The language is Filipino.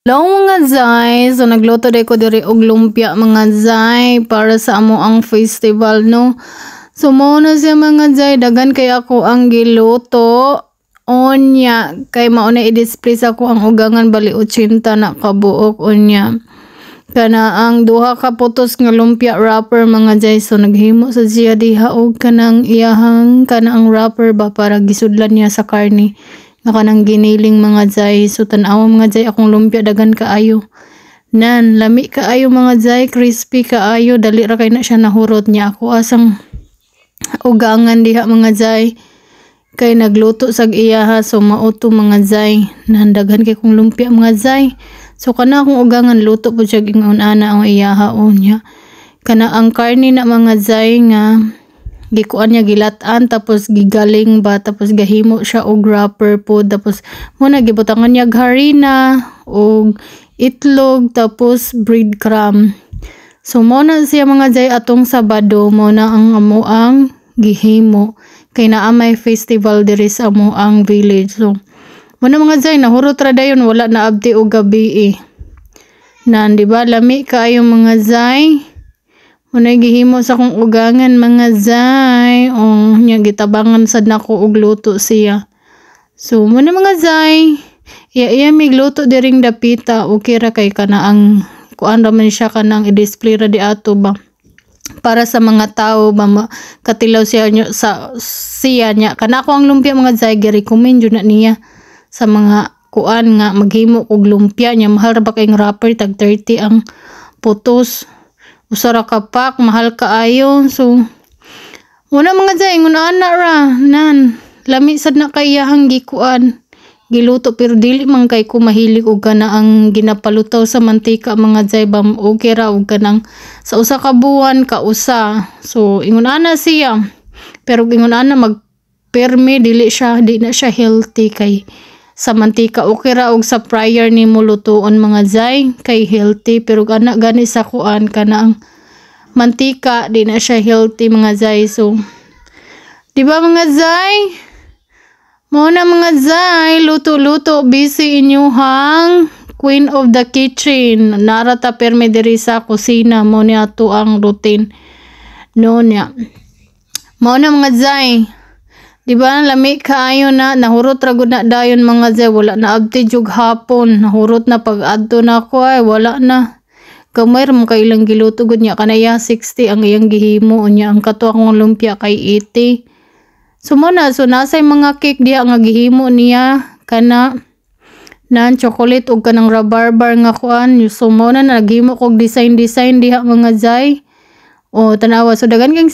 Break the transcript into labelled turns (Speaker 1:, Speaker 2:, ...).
Speaker 1: Hello mga zay, so nagluto day ko diri og lumpia mga zay para sa amo ang festival no. So mo na siya mga zay, dagan kay ako ang giluto. Onya kay mao na i-display sa ko ang ugangan bali 80 na kabuok onya. Kana ang duha ka putos nga lumpia wrapper mga zay, so naghimo sa siya diha og kanang iyahang kanang wrapper ba para gisudlan niya sa karne. Nakanang giniling mga zay, so tanawa mga zay akong lumpia dagan kaayo. Nan, lami kaayo mga zay, crispy kaayo, dali ra kay na siya nahurot niya ako asang ugangan diha mga zay. Kay nagluto sag iyaha, so mauto mga zay, nandagan kay kong lumpia mga zay. So kana akong ugangan luto po siya gingon ana ang iyaha onya. Kana ang karne na mga zay nga gikuan niya gilatan tapos gigaling ba tapos gahimo siya og wrapper po tapos muna gibutangan niya harina og itlog tapos breadcrumb. So mo na siya mga zay atong Sabado mo na ang amuang gihimo kay naa may festival diri sa amuang village. So mo na mga zay nahurot ra dayon wala na abti og gabi nan di ba lami kaayo mga zay. Muna gihimo sa kong ugangan mga zay. Oh, nya gitabangan sad nako og luto siya. So muna mga zay, iya mig luto diring dapita. Okay ra kay kana ang kuan ra man siya kanang i-display ra di ato ba. Para sa mga tao ba katilaw siya sa siya nya. Kana ko ang lumpia mga zay gi-recommend jud na niya sa mga kuan nga maghimo og lumpia nya. Mahal ra ba kay wrapper tag 30 ang putos. Usara ka pak, mahal kaayo. So, muna mga zay, ngunana ra, nan, lami sad na kayahang gikuan, giluto, pero dili man kay ko mahilig og kana ang ginapalutaw sa mantika mga zay, bam, okay ra og kanang sa usa ka buwan, kausa. So, ingunana siya, pero ingunana magperme, di na siya healthy kay sa mantika okay ra og sa prior ni mo lutuon mga zay kay healthy pero kana gani sa kuan kana ang mantika di na siya healthy mga zay. So di ba mga zay mo na mga zay luto busy inyuhang queen of the kitchen narata perme diri sa kusina mo ni ato ang routine no nya mo na mga zay. Di ba lami kaayo na nahurot ra gud na dayon mga zay wala na abti jug hapon nahurot na pag adto na ko ay wala na gamay ra mo kay ilang giluto gud niya kanaya 60 ang iyang gihimo unya ang kato akong lumpia kay 80. So nasay mga cake diha nga gihimo niya kana nan chocolate ug kanang rabarbar nga kuan so mo na naghimo kog design diha mga zay o tanawa so dagan kang